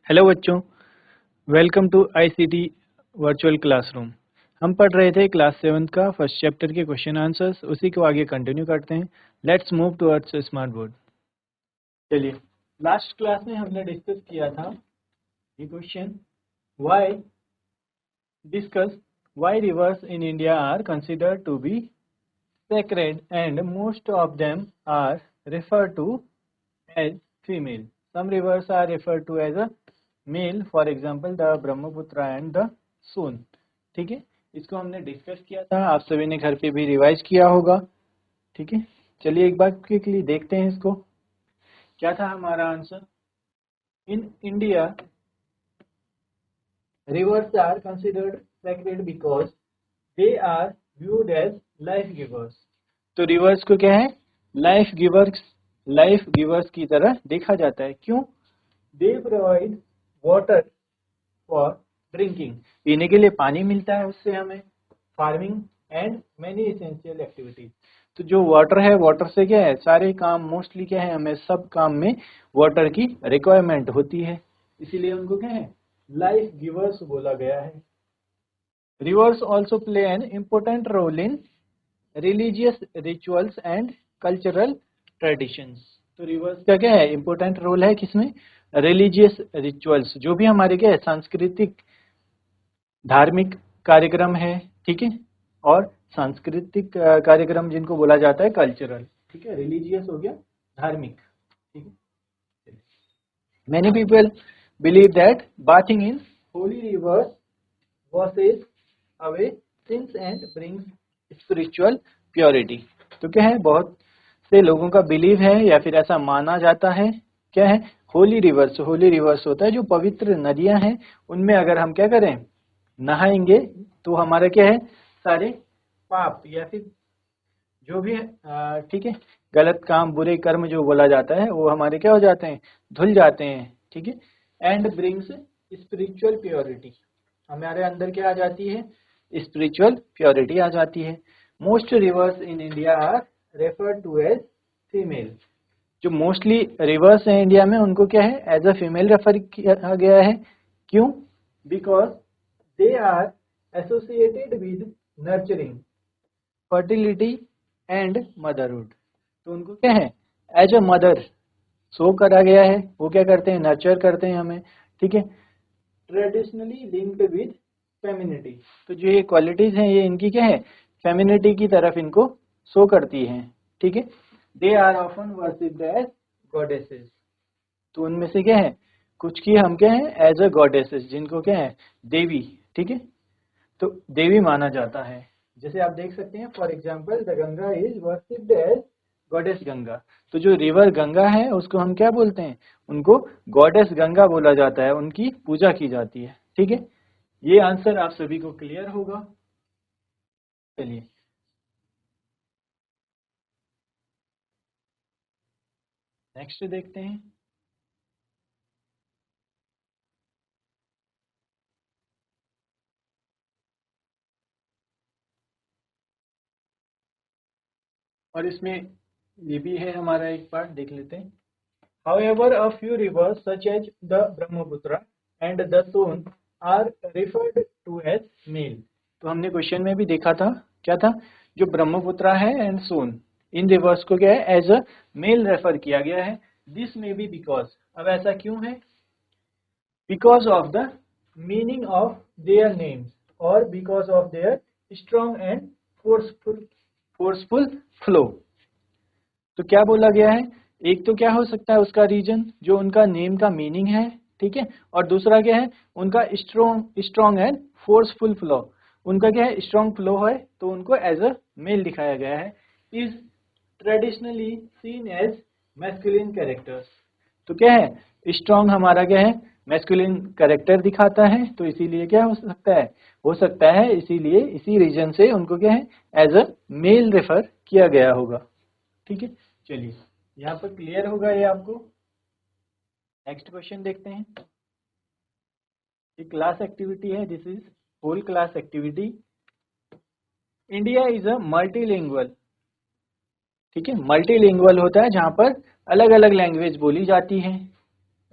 Hello बच्चों, welcome to ICT virtual classroom. हम पढ़ रहे थे क्लास 7 का फर्स्ट चैप्टर के क्वेश्चन आंसर्स, उसी को आगे कंटिन्यू करते हैं। Let's move towards smart board. चलिए, लास्ट क्लास में हमने डिस्कस किया था ये question, why discuss why rivers in India are considered to be sacred and most of them are referred to as female. Some rivers are referred to as a male, for example the Brahmaputra and the Son. ठीक है, इसको हमने discuss किया था, आप सभी ने घर पे भी रिवाइज किया होगा। ठीक है, चलिए एक बार क्विकली देखते हैं इसको। क्या था हमारा answer? In India rivers are considered sacred because they are viewed as life givers. तो रिवर्स को क्या है? लाइफ गिवर्स की तरह देखा जाता है। क्यों? They provide water for drinking, पीने के लिए पानी मिलता है उससे हमें, farming and many essential activities. तो जो वाटर है, वाटर से क्या है, सारे काम मोस्टली क्या है, हमें सब काम में वाटर की रिक्वायरमेंट होती है, इसीलिए उनको क्या है, लाइफ गिवर्स बोला गया है। Rivers also play an important role in religious rituals and cultural traditions. तो रिवर्स का क्या है, इम्पोर्टेंट रोल है किसमें? रिलीजियस रिचुअल्स, जो भी हमारे क्या है, सांस्कृतिक धार्मिक कार्यक्रम है, ठीक है, और सांस्कृतिक कार्यक्रम जिनको बोला जाता है कल्चरल। ठीक है, रिलीजियस हो गया धार्मिक। ठीक है, many people believe that bathing in Holi reverse washes away sins and brings spiritual purity। तो क्या है, बहुत से लोगों का बिलीव है या फिर ऐसा माना जाता है, क्या है, होली रिवर्स होता है जो पवित्र नदियां हैं, उनमें अगर हम क्या करें, नहाएंगे, तो हमारा क्या है, सारे पाप या फिर जो भी है, ठीक है, गलत काम बुरे कर्म जो बोला जाता है वो हमारे क्या हो जाते हैं, धुल जाते हैं। ठीक है, एंड ब्रिंग्स स्पिरिचुअल प्योरिटी, हमारे अंदर क्या आ जाती है, स्पिरिचुअल प्योरिटी आ जाती है। Most rivers in India are referred to as female. जो मोस्टली रिवर्स है इंडिया में, उनको क्या है, एज अ फीमेल रेफर किया गया है। क्यों? Because they are associated with nurturing, fertility and motherhood. तो उनको क्या है, एज अ मदर शो करा गया है, वो क्या करते हैं, नर्चर करते हैं हमें। ठीक है, ट्रेडिशनली लिंक्ड विद फेमिनिटी। तो जो ये क्वालिटीज हैं, ये इनकी क्या है, फेमिनिटी की तरफ इनको शो करती हैं। ठीक है, they are often worshipped as goddesses. तो उनमें से क्या है, कुछ की हम क्या है, एज अ गॉडेसेस, जिनको क्या है, देवी। ठीक है, तो देवी माना जाता है। जैसे आप देख सकते हैं, for example the Ganga is worshipped as goddess Ganga. तो जो रिवर गंगा है उसको हम क्या बोलते हैं, उनको गॉडेस गंगा बोला जाता है, उनकी पूजा की जाती है। ठीक है, ये आंसर आप सभी को क्लियर होगा। चलिए नेक्स्ट देखते हैं। और इसमें ये भी है हमारा एक पार्ट, देख लेते हैं। However, a few rivers such as the Brahmaputra and the Son are referred to as male। तो हमने क्वेश्चन में भी देखा था, क्या था, जो ब्रह्मपुत्रा है एंड सोन, इन रिवर्स को क्या है, एज अ मेल रेफर किया गया है। दिस मे बी बिकॉज, अब ऐसा क्यों है, because of the meaning of their names और because of their strong and forceful flow. तो क्या बोला गया है, एक तो क्या हो सकता है उसका रीजन, जो उनका नेम का मीनिंग है, ठीक है, और दूसरा क्या है, उनका स्ट्रॉन्ग एंड फोर्सफुल फ्लो। उनका क्या है, स्ट्रॉन्ग फ्लो है, तो उनको एज अ मेल दिखाया गया है। Is traditionally seen as masculine characters. तो क्या है, स्ट्रॉन्ग हमारा क्या है, मैस्कुलिन कैरेक्टर दिखाता है, तो इसीलिए क्या हो सकता है इसीलिए इसी रीजन से उनको क्या है, एज अ मेल रेफर किया गया होगा। ठीक है, चलिए यहाँ पर क्लियर होगा ये आपको। नेक्स्ट क्वेश्चन देखते हैं। ये क्लास एक्टिविटी है, this is whole class activity. India is a multilingual. ठीक है, मल्टीलिंगुअल होता है जहां पर अलग अलग लैंग्वेज बोली जाती है।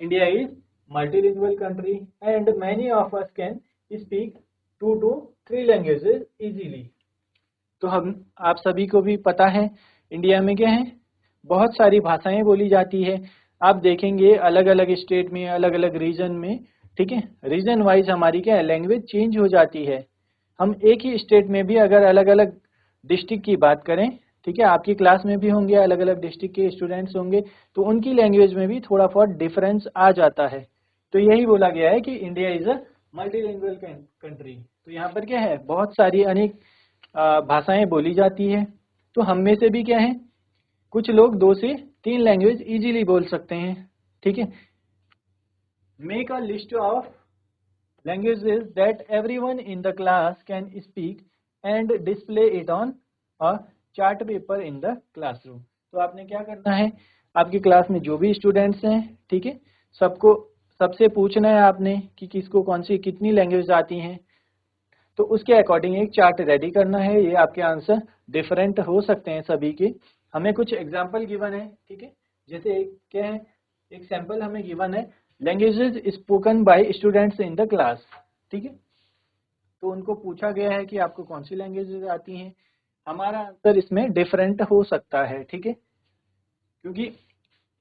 India is multilingual country and many of us can speak 2 to 3 languages easily. तो हम आप सभी को भी पता है इंडिया में क्या है, बहुत सारी भाषाएं बोली जाती है। आप देखेंगे अलग अलग स्टेट में, अलग अलग रीजन में, ठीक है, रीजन वाइज हमारी क्या है, लैंग्वेज चेंज हो जाती है। हम एक ही स्टेट में भी अगर अलग अलग डिस्ट्रिक्ट की बात करें, ठीक है, आपकी क्लास में भी होंगे अलग अलग डिस्ट्रिक्ट के स्टूडेंट्स होंगे, तो उनकी लैंग्वेज में भी थोड़ा बहुत डिफरेंस आ जाता है। तो यही बोला गया है कि India is a multilingual country. तो यहाँ पर क्या है, बहुत सारी अनेक भाषाएं बोली जाती है। तो हम में से भी क्या है, कुछ लोग 2 से 3 लैंग्वेज इजीली बोल सकते हैं, ठीक है। Make a list of languages that everyone in the class can speak and display it on a chart paper in the classroom. तो आपने क्या करना है, आपकी क्लास में जो भी स्टूडेंट्स हैं, ठीक है, सबसे पूछना है आपने कि किसको कौन सी कितनी लैंग्वेज आती हैं। तो उसके अकॉर्डिंग एक चार्ट रेडी करना है। ये आपके आंसर डिफरेंट हो सकते हैं सभी के। हमें कुछ एग्जाम्पल गिवन है, ठीक है, जैसे एक क्या है, एक सैंपल हमें गिवन है, languages spoken by students in the class, ठीक है। तो उनको पूछा गया है कि आपको कौन सी लैंग्वेजेस आती हैं। हमारा आंसर इसमें डिफरेंट हो सकता है, ठीक है, क्योंकि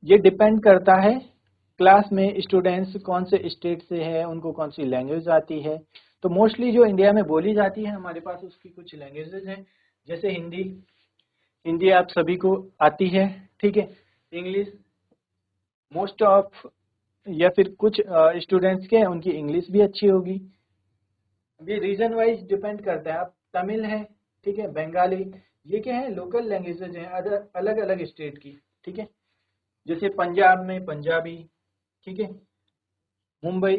ये डिपेंड करता है क्लास में स्टूडेंट्स कौन से स्टेट से है, उनको कौन सी लैंग्वेज आती है। तो मोस्टली जो इंडिया में बोली जाती है हमारे पास उसकी कुछ लैंग्वेजेज हैं, जैसे हिंदी, हिंदी आप सभी को आती है, ठीक है। इंग्लिश मोस्ट ऑफ या फिर कुछ स्टूडेंट्स के उनकी इंग्लिश भी अच्छी होगी। ये रीजन वाइज डिपेंड करता है। आप तमिल है, ठीक है, बंगाली, ये क्या है, लोकल लैंग्वेजेज हैं अलग अलग स्टेट की, ठीक है। जैसे पंजाब में पंजाबी, ठीक है, मुंबई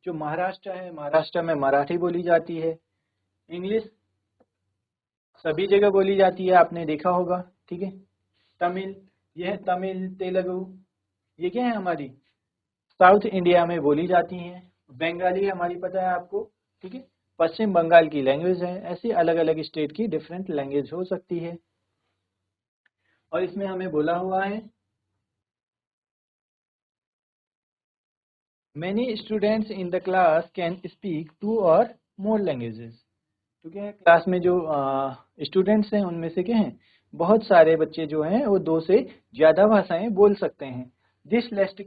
जो महाराष्ट्र है, महाराष्ट्र में मराठी बोली जाती है। इंग्लिश सभी जगह बोली जाती है, आपने देखा होगा, ठीक है। तमिल, यह है तमिल, तेलुगु, ये क्या है हमारी साउथ इंडिया में बोली जाती हैं। बंगाली हमारी पता है आपको, ठीक है, पश्चिम बंगाल की लैंग्वेज है। ऐसी अलग अलग स्टेट की डिफरेंट लैंग्वेज हो सकती है। और इसमें हमें बोला हुआ है many students in the class can speak 2 or more languages। तो क्या है, क्लास में जो स्टूडेंट्स हैं उनमें से क्या है, बहुत सारे बच्चे जो हैं वो 2 से ज्यादा भाषाएं बोल सकते हैं। This list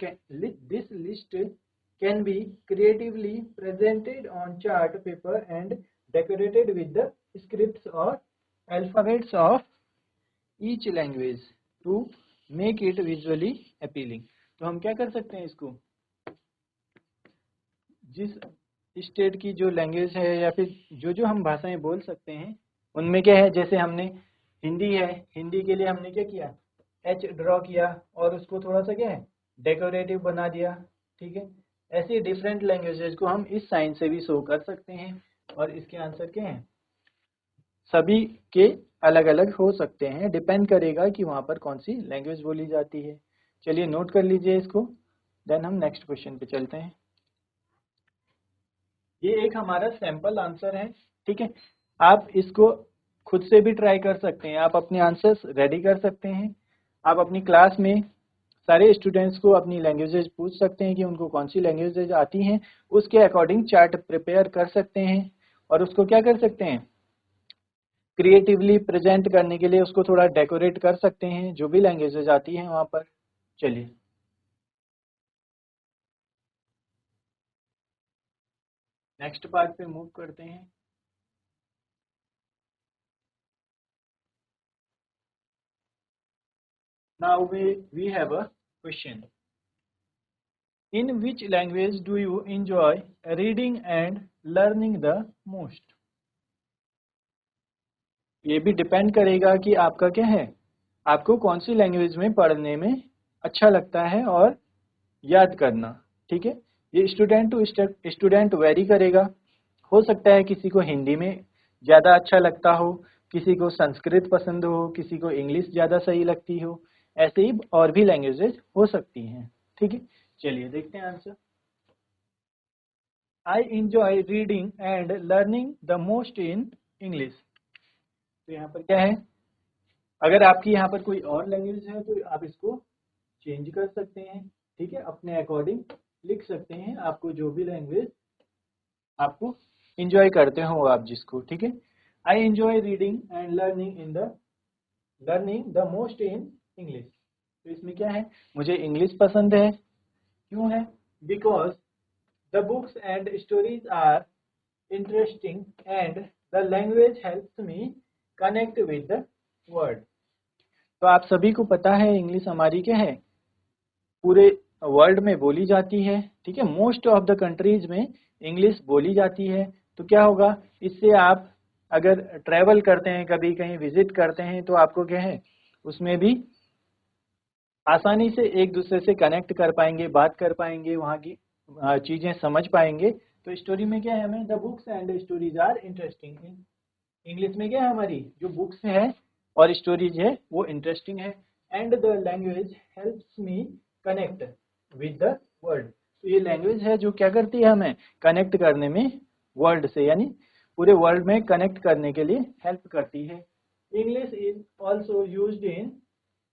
can be creatively presented on chart paper and decorated with the scripts और alphabets of each language to make it visually appealing. तो हम क्या कर सकते हैं, इसको जिस स्टेट की जो लैंग्वेज है या फिर जो जो हम भाषाएं बोल सकते हैं उनमें क्या है, जैसे हमने हिंदी है, हिंदी के लिए हमने क्या किया, एच ड्रॉ किया और उसको थोड़ा सा क्या है डेकोरेटिव बना दिया, ठीक है। ऐसी डिफरेंट लैंग्वेजेस को हम इस साइन से भी शो कर सकते हैं। और इसके आंसर क्या है, सभी के अलग अलग हो सकते हैं, डिपेंड करेगा कि वहां पर कौन सी लैंग्वेज बोली जाती है। चलिए नोट कर लीजिए इसको, देन हम नेक्स्ट क्वेश्चन पे चलते हैं। ये एक हमारा सैंपल आंसर है, ठीक है। आप इसको खुद से भी ट्राई कर सकते हैं, आप अपने आंसर्स रेडी कर सकते हैं। आप अपनी क्लास में सारे स्टूडेंट्स को अपनी लैंग्वेजेज पूछ सकते हैं कि उनको कौन सी लैंग्वेजेज आती हैं, उसके अकॉर्डिंग चार्ट प्रिपेयर कर सकते हैं और उसको क्या कर सकते हैं, क्रिएटिवली प्रेजेंट करने के लिए उसको थोड़ा डेकोरेट कर सकते हैं जो भी लैंग्वेजेज आती हैं वहां पर। चलिए नेक्स्ट पार्ट पे मूव करते हैं। Now we have a question. In which language do you enjoy reading and learning the most? ये भी डिपेंड करेगा कि आपका क्या है, आपको कौन सी लैंग्वेज में पढ़ने में अच्छा लगता है और याद करना, ठीक है। ये स्टूडेंट टू स्टूडेंट वेरी करेगा। हो सकता है किसी को हिंदी में ज़्यादा अच्छा लगता हो, किसी को संस्कृत पसंद हो, किसी को इंग्लिश ज़्यादा सही लगती हो, ऐसे ही और भी लैंग्वेजेज हो सकती हैं, ठीक है। चलिए देखते हैं answer. I enjoy reading and learning the most in English. तो यहाँ पर क्या है, अगर आपकी यहाँ पर कोई और लैंग्वेज है तो आप इसको चेंज कर सकते हैं, ठीक है, अपने अकॉर्डिंग लिख सकते हैं, आपको जो भी लैंग्वेज आपको इंजॉय करते हो आप जिसको, ठीक है। I enjoy reading and learning the most in English. तो इसमें क्या है, मुझे इंग्लिश पसंद है। क्यों है? Because the books and stories are interesting and the language helps me connect with the world. तो आप सभी को पता है इंग्लिश हमारी क्या है, पूरे वर्ल्ड में बोली जाती है, ठीक है। मोस्ट ऑफ द कंट्रीज में इंग्लिश बोली जाती है। तो क्या होगा, इससे आप अगर ट्रैवल करते हैं, कभी कहीं विजिट करते हैं, तो आपको क्या है, उसमें भी आसानी से एक दूसरे से कनेक्ट कर पाएंगे, बात कर पाएंगे, वहाँ की चीजें समझ पाएंगे। तो स्टोरी में क्या है, हमें the books and stories are interesting. English में क्या है, हमारी जो बुक्स है और स्टोरीज है वो इंटरेस्टिंग है। And the language helps me connect with the world. तो ये लैंग्वेज है जो क्या करती है, हमें कनेक्ट करने में वर्ल्ड से, यानी पूरे वर्ल्ड में कनेक्ट करने के लिए हेल्प करती है। English is also used in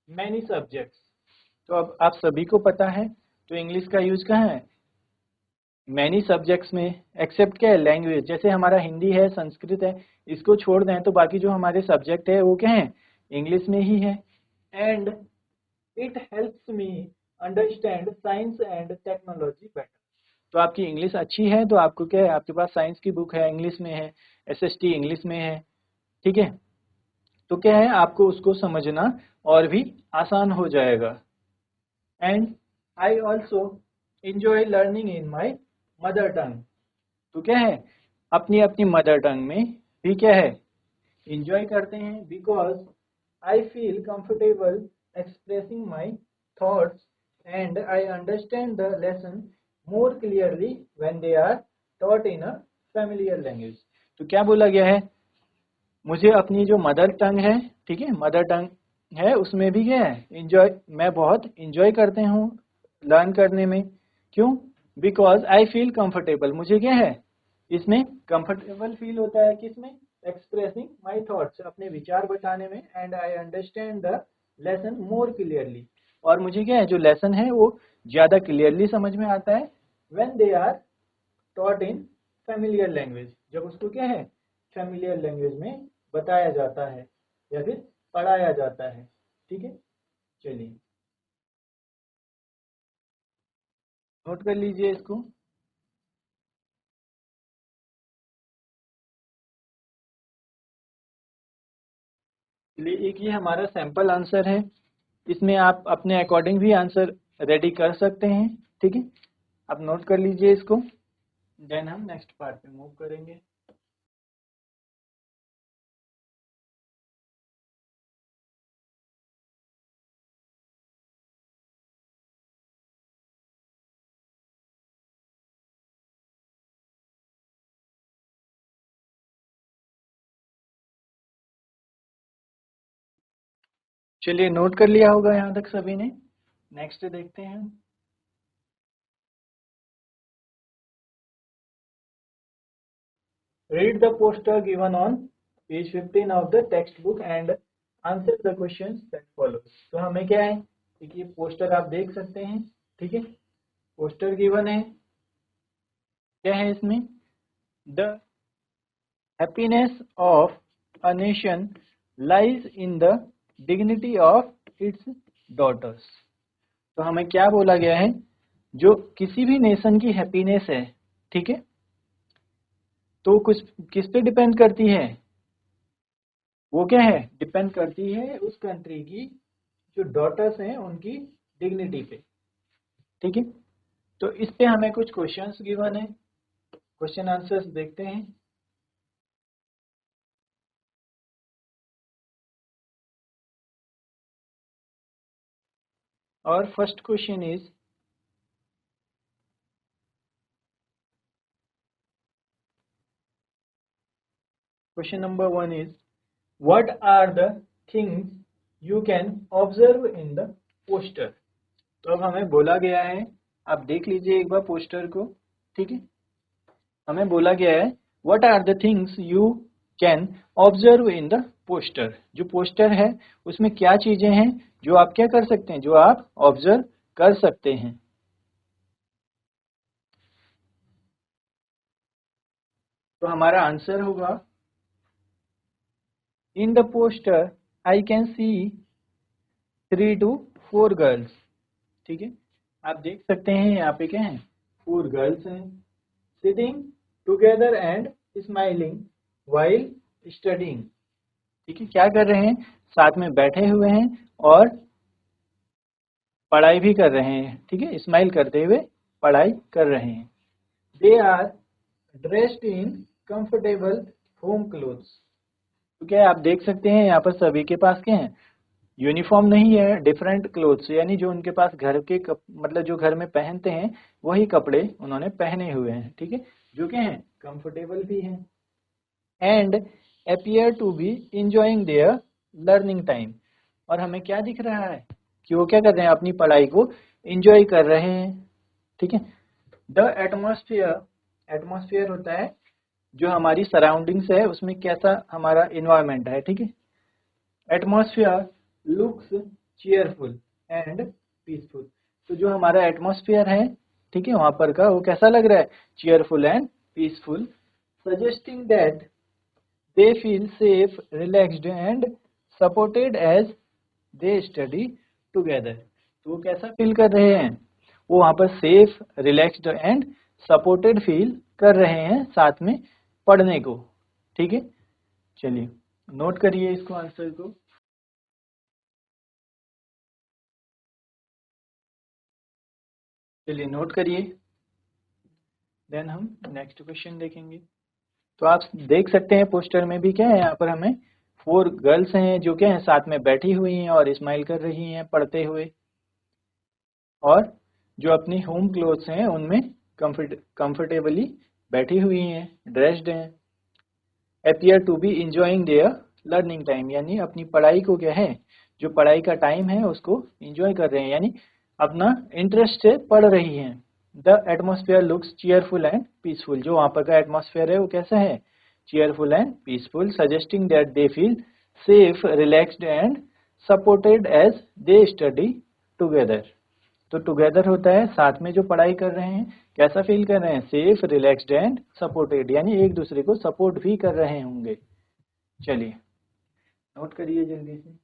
many subjects. तो अब आप सभी को पता है, तो इंग्लिश का यूज कहाँ है, मैनी सब्जेक्ट्स में। एक्सेप्ट क्या है, लैंग्वेज। जैसे हमारा हिंदी है, संस्कृत है, इसको छोड़ दें तो बाकी जो हमारे सब्जेक्ट है वो क्या है, इंग्लिश में ही है। And it helps me understand science and technology better. तो आपकी इंग्लिश अच्छी है तो आपको क्या है, आपके पास साइंस की बुक है, इंग्लिश में है, एसएसटी इंग्लिश में है, ठीक है। तो क्या है, आपको उसको समझना और भी आसान हो जाएगा। And I also enjoy learning in my mother tongue. तो क्या है, अपनी अपनी मदर टंग में भी क्या है, इंजॉय करते हैं। Because I feel comfortable expressing my thoughts and I understand the lesson more clearly when they are taught in a familiar language. तो क्या बोला गया है, मुझे अपनी जो मदर टंग है, ठीक है, मदर टंग है, उसमें भी क्या है, इंजॉय, मैं बहुत इंजॉय करते हूँ लर्न करने में। क्यों? बिकॉज आई फील कंफर्टेबल, मुझे क्या है, इसमें कंफर्टेबल फील होता है, किसमें, एक्सप्रेसिंग माई थॉट्स, अपने विचार बताने में। And I understand the lesson more clearly, और मुझे क्या है, जो लेसन है वो ज्यादा क्लियरली समझ में आता है। When they are taught in familiar language, जब उसको क्या है, फैमिलियर लैंग्वेज में बताया जाता है या फिर पढ़ाया जाता है, ठीक है। चलिए नोट कर लीजिए इसको। चलिए एक ये हमारा सैंपल आंसर है, इसमें आप अपने अकॉर्डिंग भी आंसर रेडी कर सकते हैं, ठीक है। आप नोट कर लीजिए इसको, देन हम नेक्स्ट पार्ट पे मूव करेंगे। चलिए नोट कर लिया होगा यहाँ तक सभी ने। नेक्स्ट देखते हैं। Read the poster given on page 15 of the textbook and answer the questions that follow। तो हमें क्या है, एक ये पोस्टर आप देख सकते हैं, ठीक है। पोस्टर गिवन है, क्या है इसमें, the happiness of a nation lies in the dignity of its daughters. तो हमें क्या बोला गया है, जो किसी भी नेशन की हैप्पीनेस है, ठीक है, तो कुछ किस पे डिपेंड करती है, वो क्या है, डिपेंड करती है उस कंट्री की जो डॉटर्स हैं उनकी डिग्निटी पे, ठीक है। तो इस पे हमें कुछ क्वेश्चंस गिवन है, क्वेश्चन आंसर्स देखते हैं। और first question is, question number 1 is, what are the things you can observe in the poster. तो अब हमें बोला गया है, आप देख लीजिए एक बार पोस्टर को, ठीक है। हमें बोला गया है what are the things you can observe in the poster. जो पोस्टर है उसमें क्या चीजें हैं जो आप क्या कर सकते हैं, जो आप ऑब्जर्व कर सकते हैं। तो हमारा आंसर होगा इन the poster I can see 3 to 4 girls. ठीक है, आप देख सकते हैं यहाँ पे क्या है, 4 गर्ल्स हैं, sitting together and smiling while studying. ठीक है, क्या कर रहे हैं, साथ में बैठे हुए हैं और पढ़ाई भी कर रहे हैं। ठीक है, स्माइल करते हुए पढ़ाई कर रहे हैं। They are dressed in comfortable home clothes. तो क्या है, आप देख सकते हैं यहाँ पर सभी के पास क्या है, यूनिफॉर्म नहीं है, डिफरेंट क्लोथ्स, यानी जो उनके पास घर के मतलब जो घर में पहनते हैं वही कपड़े उन्होंने पहने हुए हैं। ठीक है, जो क्या है, कंफर्टेबल भी हैं। And appear to be enjoying their learning time. और हमें क्या दिख रहा है कि वो क्या कर रहे हैं, अपनी पढ़ाई को इंजॉय कर रहे हैं। ठीक है, द एटमॉस्फेयर, एटमॉस्फेयर होता है जो हमारी सराउंडिंग्स है उसमें कैसा हमारा इन्वायरमेंट है। ठीक है, atmosphere looks cheerful and peaceful. तो जो हमारा एटमॉस्फेयर है, ठीक है, वहां पर का वो कैसा लग रहा है, cheerful and peaceful, suggesting that they feel safe, relaxed and supported as they study together. तो वो कैसा फील कर रहे हैं, वो वहां पर safe, relaxed and supported feel कर रहे हैं साथ में पढ़ने को। ठीक है, चलिए नोट करिए इसको, आंसर को। चलिए नोट करिए, देन हम नेक्स्ट क्वेश्चन देखेंगे। तो आप देख सकते हैं पोस्टर में भी क्या है, यहाँ पर हमें 4 गर्ल्स हैं जो क्या है साथ में बैठी हुई हैं और स्माइल कर रही हैं पढ़ते हुए, और जो अपनी होम क्लोथ्स हैं उनमें कंफर्टेबली बैठी हुई हैं, ड्रेस्ड हैं। Appear to be enjoying their learning time, यानी अपनी पढ़ाई को क्या है, जो पढ़ाई का टाइम है उसको इंजॉय कर रहे हैं, यानी अपना इंटरेस्ट से पढ़ रही हैं। The atmosphere looks cheerful and peaceful. जो वहाँ पर का एटमोसफियर है वो कैसा है, cheerful and peaceful, suggesting that they feel safe, relaxed and supported as they study together. तो टुगेदर होता है साथ में जो पढ़ाई कर रहे हैं, कैसा फील कर रहे हैं, सेफ, रिलैक्स्ड एंड सपोर्टेड, यानी एक दूसरे को सपोर्ट भी कर रहे होंगे। चलिए नोट करिए जल्दी से।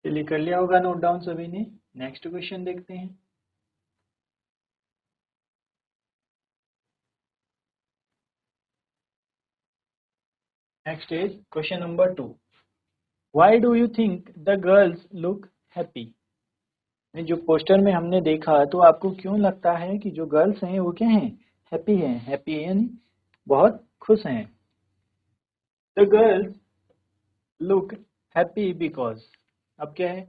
चलिए कर लिया होगा नोट डाउन सभी ने। नेक्स्ट क्वेश्चन देखते हैं। Next is question number 2। Why do you think the girls look happy. जो पोस्टर में हमने देखा, तो आपको क्यों लगता है कि जो गर्ल्स हैं वो क्या हैं, हैप्पी हैं। हैप्पी यानी बहुत खुश हैं। The girls look happy because, अब क्या है,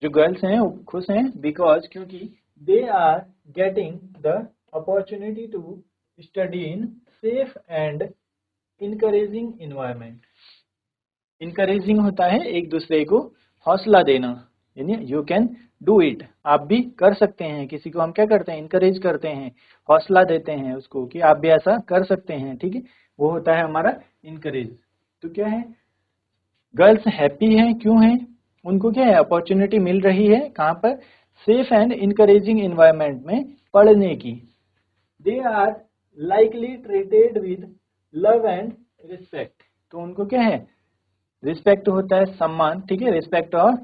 जो गर्ल्स हैं वो खुश हैं बिकॉज, क्योंकि they are getting the opportunity to study in safe and encouraging environment. Encouraging होता है एक दूसरे को हौसला देना, यानी यू कैन डू इट, आप भी कर सकते हैं। किसी को हम क्या करते हैं, इनकरेज करते हैं, हौसला देते हैं उसको कि आप भी ऐसा कर सकते हैं। ठीक है, वो होता है हमारा इनकरेज। तो क्या है, गर्ल्स हैप्पी हैं, क्यों हैं, उनको क्या है, अपॉर्चुनिटी मिल रही है, कहाँ पर, सेफ एंड इनकरेजिंग इन्वायरमेंट में पढ़ने की। They are likely treated with love and respect. तो उनको क्या है, रिस्पेक्ट होता है सम्मान, ठीक है, रिस्पेक्ट और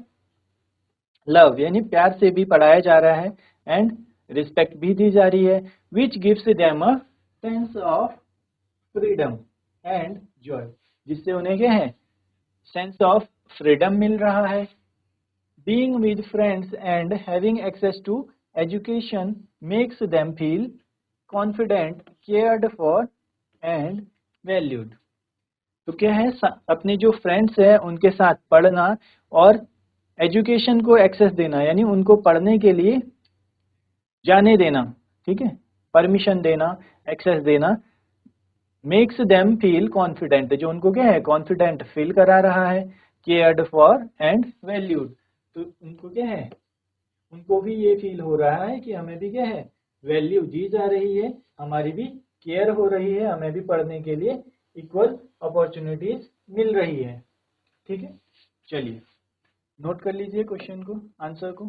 लव यानी प्यार से भी पढ़ाया जा रहा है, एंड रिस्पेक्ट भी दी जा रही है, which gives them a sense of freedom and Joy, जिससे उन्हें क्या है, सेंस ऑफ फ्रीडम मिल रहा है। Being with friends and having access to education makes them feel confident, cared for and valued. तो क्या है, अपने जो फ्रेंड्स हैं उनके साथ पढ़ना और एजुकेशन को एक्सेस देना, यानी उनको पढ़ने के लिए जाने देना, ठीक है, परमिशन देना, एक्सेस देना, मेक्स देम फील कॉन्फिडेंट, जो उनको क्या है, कॉन्फिडेंट फील करा रहा है, केयर्ड फॉर एंड वैल्यूड। तो उनको क्या है, उनको भी ये फील हो रहा है कि हमें भी क्या है, वैल्यू दी जा रही है, हमारी भी केयर हो रही है, हमें भी पढ़ने के लिए इक्वल अपॉर्चुनिटीज मिल रही है। ठीक है, चलिए नोट कर लीजिए क्वेश्चन को, आंसर को।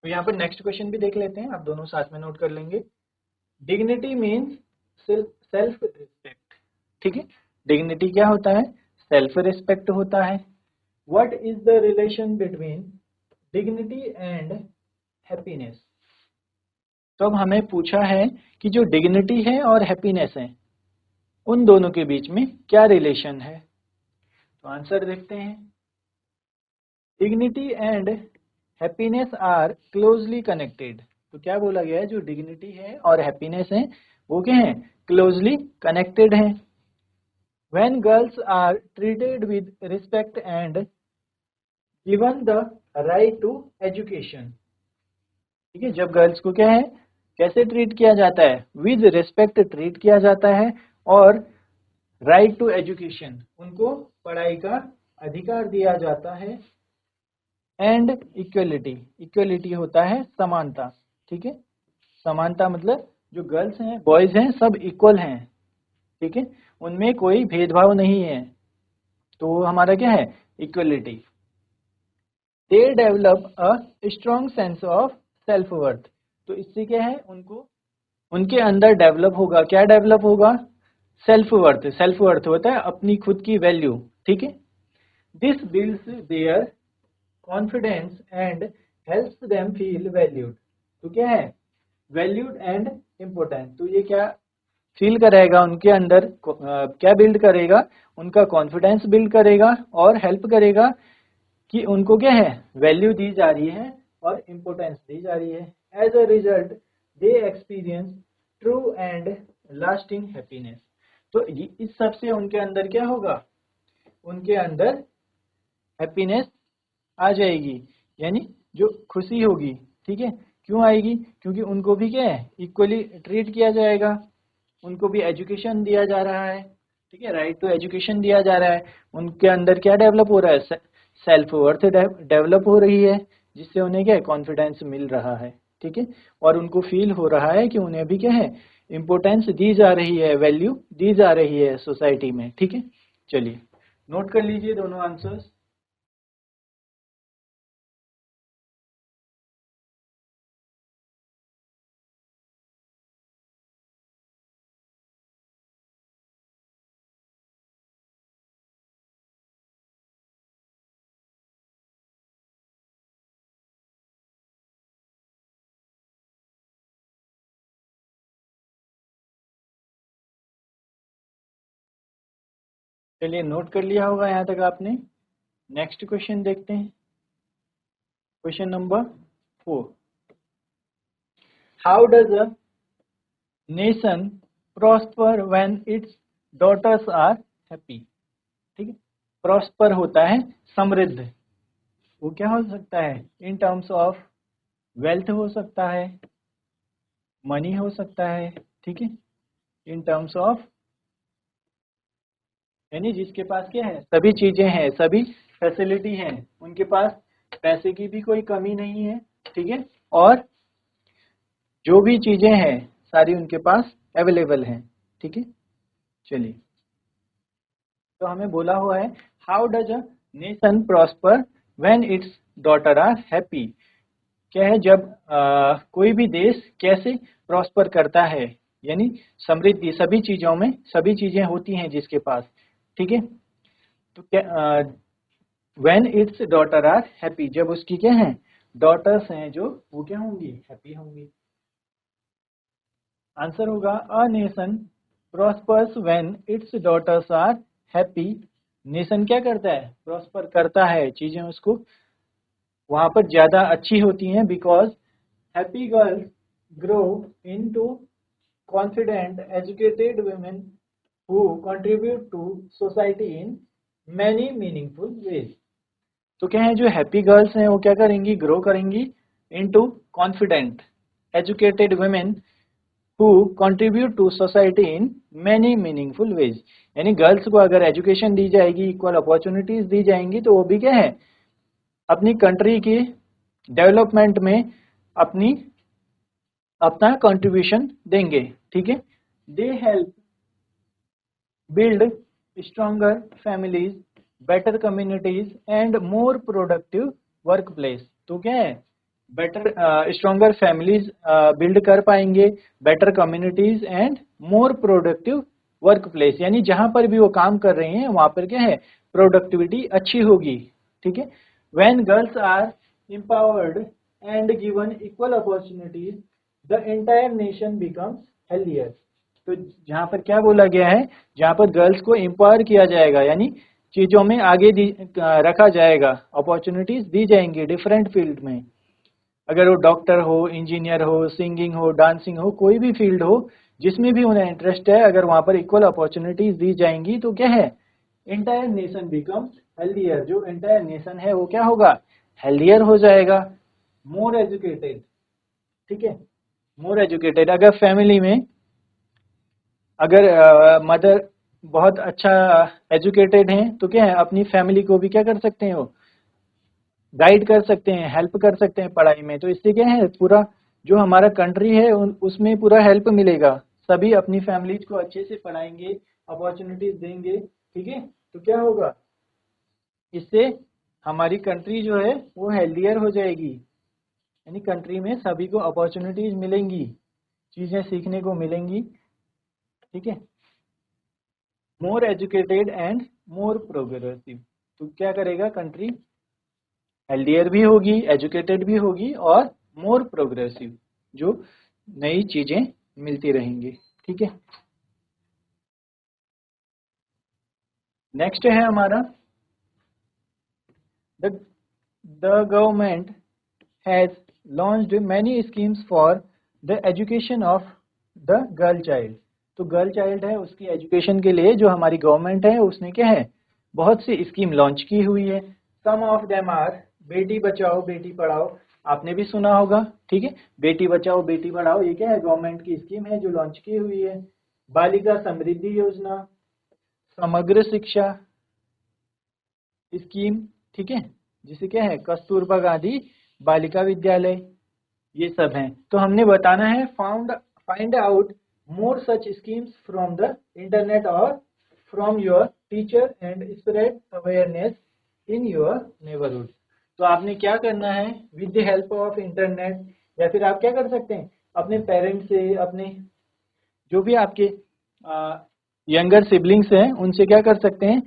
तो यहाँ पर नेक्स्ट क्वेश्चन भी देख लेते हैं, आप दोनों साथ में नोट कर लेंगे। Dignity means self respect. ठीक है, डिग्निटी क्या होता है? सेल्फ रिस्पेक्ट होता है। What is the relation between dignity and happiness? तो अब हमें पूछा है कि जो डिग्निटी है और हैप्पीनेस है, उन दोनों के बीच में क्या रिलेशन है। तो आंसर देखते हैं। Dignity and happiness are closely connected. तो क्या बोला गया है? जो डिग्निटी है और हैप्पीनेस है वो क्या है? क्लोजली कनेक्टेड है। When girls are treated with respect and given the right to education. ठीक है, जब गर्ल्स को क्या है, कैसे ट्रीट किया जाता है? विद रिस्पेक्ट ट्रीट किया जाता है, और राइट टू एजुकेशन, उनको पढ़ाई का अधिकार दिया जाता है। एंड इक्वलिटी, इक्वलिटी होता है समानता। ठीक है, समानता मतलब जो गर्ल्स हैं बॉयज हैं सब इक्वल हैं। ठीक है, उनमें कोई भेदभाव नहीं है, तो हमारा क्या है? Equality. They develop a strong sense of self worth. तो इससे क्या है? उनको उनके अंदर डेवलप होगा, क्या डेवलप होगा? Self worth. सेल्फ वर्थ होता है अपनी खुद की वैल्यू। ठीक है, this builds there confidence and helps them feel valued. तो क्या है? Valued and important. तो ये क्या फील करेगा उनके अंदर? क्या बिल्ड करेगा? उनका कॉन्फिडेंस बिल्ड करेगा और हेल्प करेगा कि उनको क्या है? वैल्यू दी जा रही है और इम्पोर्टेंस दी जा रही है। As a result they experience true and lasting happiness. तो इस सब से उनके अंदर क्या होगा? उनके अंदर हैप्पीनेस आ जाएगी, यानी जो खुशी होगी। ठीक है, क्यों आएगी? क्योंकि उनको भी क्या है? इक्वली ट्रीट किया जाएगा, उनको भी एजुकेशन दिया जा रहा है। ठीक है, राइट टू एजुकेशन दिया जा रहा है। उनके अंदर क्या डेवलप हो रहा है? सेल्फ वर्थ डेवलप हो रही है, जिससे उन्हें क्या है? कॉन्फिडेंस मिल रहा है। ठीक है, और उनको फील हो रहा है कि उन्हें भी क्या है? इम्पोर्टेंस दी जा रही है, वैल्यू दी जा रही है सोसाइटी में। ठीक है, चलिए नोट कर लीजिए दोनों आंसर्स। चलिए नोट कर लिया होगा यहाँ तक आपने। नेक्स्ट क्वेश्चन देखते हैं, question number 4। How does a nation prosper when its daughters are happy? ठीक है, प्रॉस्पर होता है समृद्ध। वो क्या हो सकता है? इन टर्म्स ऑफ वेल्थ हो सकता है, मनी हो सकता है। ठीक है, इन टर्म्स ऑफ, यानी जिसके पास क्या है? सभी चीजें हैं, सभी फैसिलिटी हैं, उनके पास पैसे की भी कोई कमी नहीं है। ठीक है, और जो भी चीजें हैं सारी उनके पास अवेलेबल हैं। ठीक है, चलिए तो हमें बोला हुआ है how does a nation prosper when its daughter are happy. क्या है? जब कोई भी देश कैसे प्रॉस्पर करता है, यानी समृद्धि, सभी चीजों में सभी चीजें होती हैं जिसके पास। ठीक है, तो क्या when its daughter are happy, जब उसकी क्या है? डॉटर्स हैं जो, वो क्या होंगी? हैप्पी होंगी। आंसर होगा a nation prospers when its daughters are happy. Nation क्या करता है? प्रॉस्पर करता है, चीजें उसको वहां पर ज्यादा अच्छी होती हैं, because happy girls grow into confident educated women who contribute to society in many meaningful ways. तो क्या है? जो हैप्पी गर्ल्स हैं वो क्या करेंगी? ग्रो करेंगी into confident educated women who contribute to society in many meaningful ways। यानी गर्ल्स को अगर एजुकेशन दी जाएगी, इक्वल अपॉर्चुनिटीज दी जाएंगी, तो वो भी क्या है? अपनी कंट्री की डेवलपमेंट में अपना कंट्रीब्यूशन देंगे, ठीक है। They help build stronger families, better communities and more productive work place. तो क्या है, बेटर स्ट्रॉन्गर फैमिलीज बिल्ड कर पाएंगे, better communities and more productive work place, यानी जहां पर भी वो काम कर रहे हैं वहां पर क्या है, प्रोडक्टिविटी अच्छी होगी, ठीक है। When girls are empowered and given equal opportunities, the entire nation becomes healthier। तो जहाँ पर क्या बोला गया है, जहाँ पर गर्ल्स को एम्पावर किया जाएगा यानी चीजों में आगे रखा जाएगा, अपॉर्चुनिटीज दी जाएंगी डिफरेंट फील्ड में, अगर वो डॉक्टर हो, इंजीनियर हो, सिंगिंग हो, डांसिंग हो, कोई भी फील्ड हो जिसमें भी उन्हें इंटरेस्ट है, अगर वहां पर इक्वल अपॉर्चुनिटीज दी जाएंगी तो क्या है, एंटायर नेशन बिकम्स हेल्दियर। जो एंटायर नेशन है वो क्या होगा, हेल्दियर हो जाएगा। मोर एजुकेटेड, ठीक है, मोर एजुकेटेड, अगर फैमिली में अगर मदर बहुत अच्छा एजुकेटेड हैं तो क्या है, अपनी फैमिली को भी क्या कर सकते हैं, वो गाइड कर सकते हैं, हेल्प कर सकते हैं पढ़ाई में। तो इससे क्या है, पूरा जो हमारा कंट्री है उसमें पूरा हेल्प मिलेगा, सभी अपनी फैमिलीज को अच्छे से पढ़ाएंगे, अपॉर्चुनिटीज देंगे, ठीक है। तो क्या होगा, इससे हमारी कंट्री जो है वो हेल्दियर हो जाएगी, यानी कंट्री में सभी को अपॉर्चुनिटीज मिलेंगी, चीजें सीखने को मिलेंगी, ठीक है। More educated and more progressive, तो क्या करेगा, कंट्री हेल्दियर भी होगी, एजुकेटेड भी होगी और मोर प्रोग्रेसिव, जो नई चीजें मिलती रहेंगी, ठीक है। नेक्स्ट है हमारा the government has launched many schemes for the education of the girl child. तो गर्ल चाइल्ड है उसकी एजुकेशन के लिए जो हमारी गवर्नमेंट है उसने क्या है, बहुत सी स्कीम लॉन्च की हुई है। सम of them are Beti Bachao Beti Padhao, आपने भी सुना होगा, ठीक है। बेटी बचाओ बेटी पढ़ाओ ये क्या है, गवर्नमेंट की स्कीम है जो लॉन्च की हुई है। बालिका समृद्धि योजना, समग्र शिक्षा स्कीम, ठीक है, जिसे क्या है, कस्तूरबा गांधी बालिका विद्यालय, ये सब हैं। तो हमने बताना है find out more such schemes from the internet और from your teacher and spread awareness in your neighbourhood. तो आपने क्या करना है, with the help of internet, या फिर आप क्या कर सकते हैं, अपने पेरेंट्स से, अपने जो भी आपके यंगर सिबलिंग्स हैं उनसे क्या कर सकते हैं,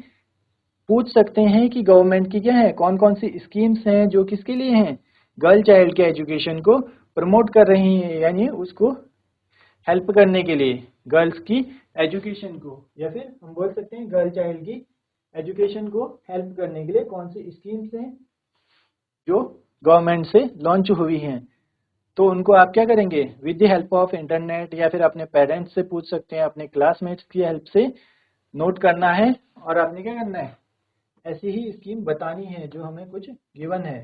पूछ सकते हैं कि गवर्नमेंट की क्या है, कौन कौन सी स्कीम्स हैं जो किसके लिए हैं, गर्ल चाइल्ड के एजुकेशन को प्रमोट कर रही हैं, यानी उसको हेल्प करने के लिए गर्ल्स की एजुकेशन को, या फिर हम बोल सकते हैं गर्ल चाइल्ड की एजुकेशन को हेल्प करने के लिए कौन सी स्कीम्स हैं जो गवर्नमेंट से लॉन्च हुई हैं। तो उनको आप क्या करेंगे, with the help of internet या फिर अपने पेरेंट्स से पूछ सकते हैं, अपने क्लासमेट्स की हेल्प से नोट करना है, और आपने क्या करना है, ऐसी ही स्कीम बतानी है जो हमें कुछ गिवन है,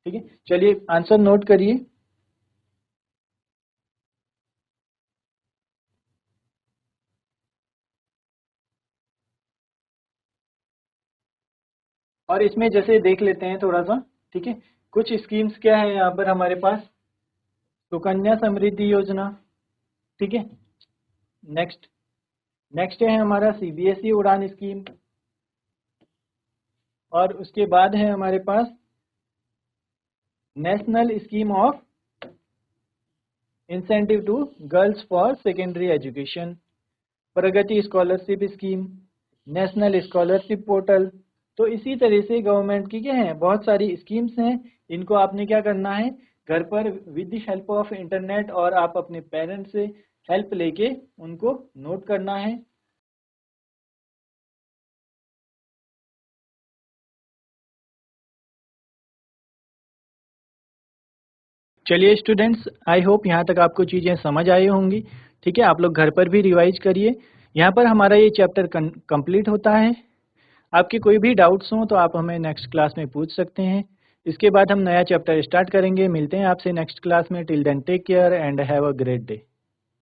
ठीक है। चलिए आंसर नोट करिए। और इसमें जैसे देख लेते हैं थोड़ा सा, ठीक है, कुछ स्कीम्स क्या है यहाँ पर हमारे पास, सुकन्या समृद्धि योजना, ठीक है। नेक्स्ट नेक्स्ट है हमारा सीबीएसई उड़ान स्कीम, और उसके बाद है हमारे पास national scheme of incentive to girls for secondary education, Pragati scholarship scheme, national scholarship portal. तो इसी तरह से गवर्नमेंट की क्या है, बहुत सारी स्कीम्स हैं, इनको आपने क्या करना है, घर पर with the help of internet और आप अपने पेरेंट्स से हेल्प लेके उनको नोट करना है। चलिए स्टूडेंट्स, आई होप यहाँ तक आपको चीज़ें समझ आई होंगी, ठीक है। आप लोग घर पर भी रिवाइज करिए। यहाँ पर हमारा ये चैप्टर कंप्लीट होता है। आपके कोई भी डाउट्स हों तो आप हमें नेक्स्ट क्लास में पूछ सकते हैं। इसके बाद हम नया चैप्टर स्टार्ट करेंगे। मिलते हैं आपसे नेक्स्ट क्लास में। Till then take care and have a great day.